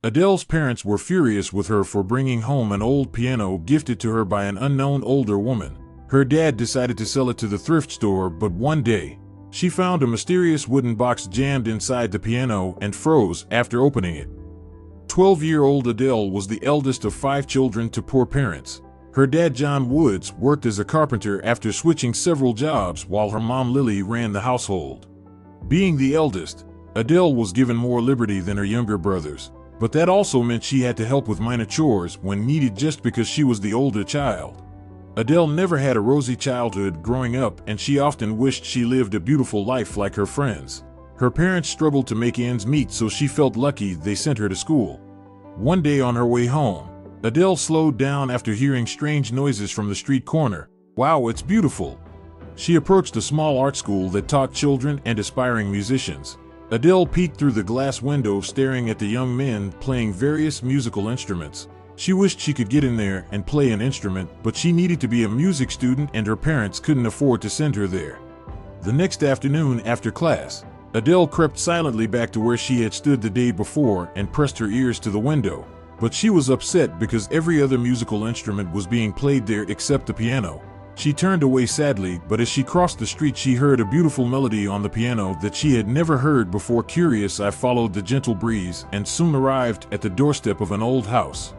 Adele's parents were furious with her for bringing home an old piano gifted to her by an unknown older woman. Her dad decided to sell it to the thrift store, but one day, she found a mysterious wooden box jammed inside the piano and froze after opening it. 12-year-old Adele was the eldest of 5 children to poor parents. Her dad, John Woods, worked as a carpenter after switching several jobs, while her mom, Lily, ran the household. Being the eldest, Adele was given more liberty than her younger brothers, but that also meant she had to help with minor chores when needed just because she was the older child. Adele never had a rosy childhood growing up, and she often wished she lived a beautiful life like her friends. Her parents struggled to make ends meet, so she felt lucky they sent her to school. One day on her way home, Adele slowed down after hearing strange noises from the street corner. "Wow, it's beautiful." She approached a small art school that taught children and aspiring musicians. Adele peeked through the glass window, staring at the young men playing various musical instruments. She wished she could get in there and play an instrument, but she needed to be a music student and her parents couldn't afford to send her there. The next afternoon after class, Adele crept silently back to where she had stood the day before and pressed her ears to the window. But she was upset because every other musical instrument was being played there except the piano. She turned away sadly, but as she crossed the street she heard a beautiful melody on the piano that she had never heard before. Curious, I followed the gentle breeze and soon arrived at the doorstep of an old house.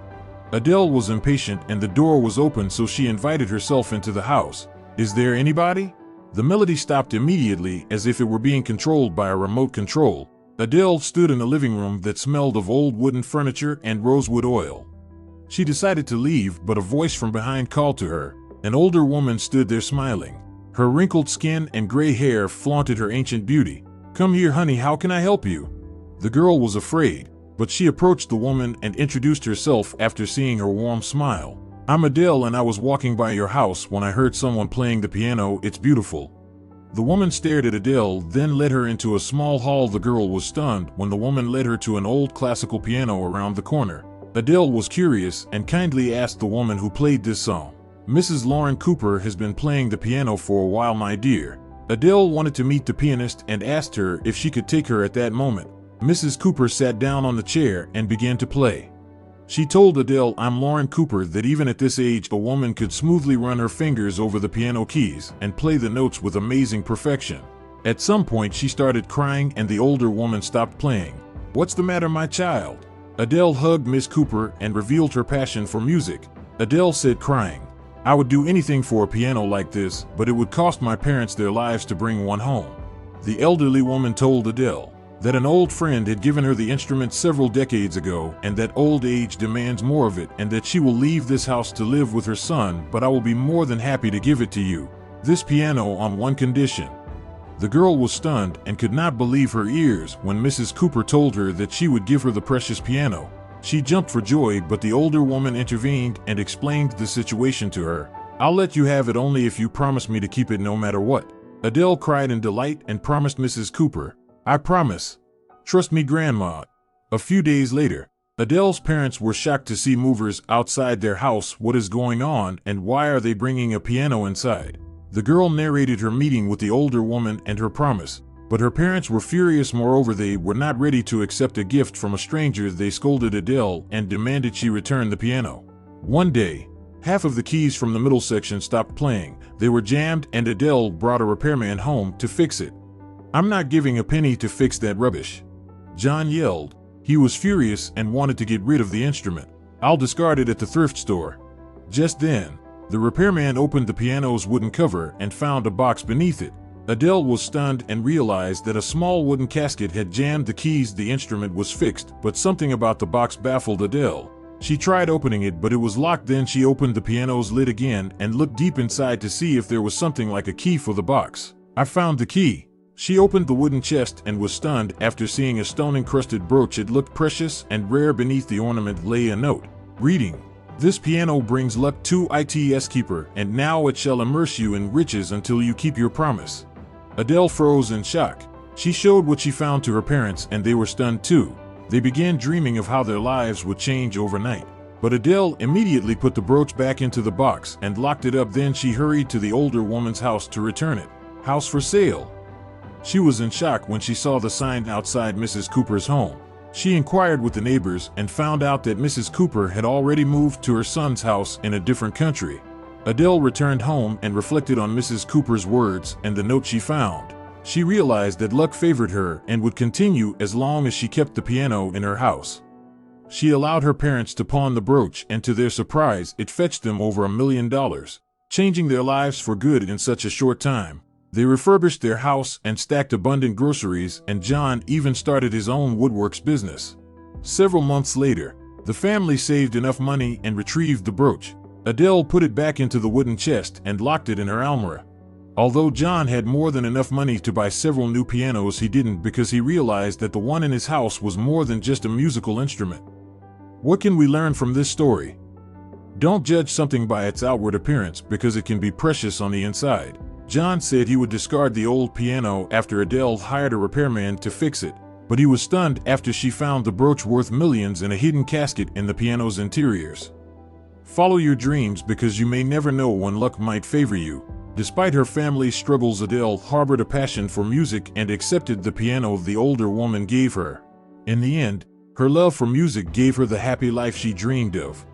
Adele was impatient and the door was open, so she invited herself into the house. "Is there anybody?" The melody stopped immediately, as if it were being controlled by a remote control. Adele stood in a living room that smelled of old wooden furniture and rosewood oil. She decided to leave, but a voice from behind called to her. An older woman stood there smiling. Her wrinkled skin and gray hair flaunted her ancient beauty. "Come here, honey, how can I help you?" The girl was afraid, but she approached the woman and introduced herself after seeing her warm smile. "I'm Adele, and I was walking by your house when I heard someone playing the piano. It's beautiful." The woman stared at Adele, then led her into a small hall. The girl was stunned when the woman led her to an old classical piano around the corner. Adele was curious and kindly asked the woman who played this song. "Mrs. Lauren Cooper has been playing the piano for a while, my dear." Adele wanted to meet the pianist and asked her if she could take her at that moment. Mrs. Cooper sat down on the chair and began to play. She told Adele, "I'm Lauren Cooper," that even at this age a woman could smoothly run her fingers over the piano keys and play the notes with amazing perfection. At some point she started crying and the older woman stopped playing. "What's the matter, my child?" Adele hugged Miss Cooper and revealed her passion for music. Adele said, crying, "I would do anything for a piano like this, but it would cost my parents their lives to bring one home." The elderly woman told Adele that an old friend had given her the instrument several decades ago, and that old age demands more of it, and that she will leave this house to live with her son, but I will be more than happy to give it to you, this piano, on one condition. The girl was stunned and could not believe her ears when Mrs. Cooper told her that she would give her the precious piano. She jumped for joy, but the older woman intervened and explained the situation to her. "I'll let you have it only if you promise me to keep it no matter what." Adele cried in delight and promised Mrs. Cooper, "I promise. Trust me, Grandma." A few days later, Adele's parents were shocked to see movers outside their house. "What is going on, and why are they bringing a piano inside?" The girl narrated her meeting with the older woman and her promise, but her parents were furious. Moreover, they were not ready to accept a gift from a stranger. They scolded Adele and demanded she return the piano. One day, half of the keys from the middle section stopped playing. They were jammed, and Adele brought a repairman home to fix it. "I'm not giving a penny to fix that rubbish," John yelled. He was furious and wanted to get rid of the instrument. "I'll discard it at the thrift store." Just then, the repairman opened the piano's wooden cover and found a box beneath it. Adele was stunned and realized that a small wooden casket had jammed the keys. The instrument was fixed, but something about the box baffled Adele. She tried opening it, but it was locked. Then she opened the piano's lid again and looked deep inside to see if there was something like a key for the box. "I found the key." She opened the wooden chest and was stunned after seeing a stone-encrusted brooch. It looked precious and rare. Beneath the ornament lay a note, reading, "This piano brings luck to its keeper, and now it shall immerse you in riches until you keep your promise." Adele froze in shock. She showed what she found to her parents, and they were stunned too. They began dreaming of how their lives would change overnight. But Adele immediately put the brooch back into the box and locked it up. Then she hurried to the older woman's house to return it. "House for sale." She was in shock when she saw the sign outside Mrs. Cooper's home. She inquired with the neighbors and found out that Mrs. Cooper had already moved to her son's house in a different country. Adele returned home and reflected on Mrs. Cooper's words and the note she found. She realized that luck favored her and would continue as long as she kept the piano in her house. She allowed her parents to pawn the brooch, and to their surprise, it fetched them over $1 million, changing their lives for good in such a short time. They refurbished their house and stacked abundant groceries, and John even started his own woodworks business. Several months later, the family saved enough money and retrieved the brooch. Adele put it back into the wooden chest and locked it in her almirah. Although John had more than enough money to buy several new pianos, he didn't, because he realized that the one in his house was more than just a musical instrument. What can we learn from this story? Don't judge something by its outward appearance, because it can be precious on the inside. John said he would discard the old piano after Adele hired a repairman to fix it, but he was stunned after she found the brooch worth millions in a hidden casket in the piano's interiors. Follow your dreams, because you may never know when luck might favor you. Despite her family's struggles, Adele harbored a passion for music and accepted the piano the older woman gave her. In the end, her love for music gave her the happy life she dreamed of.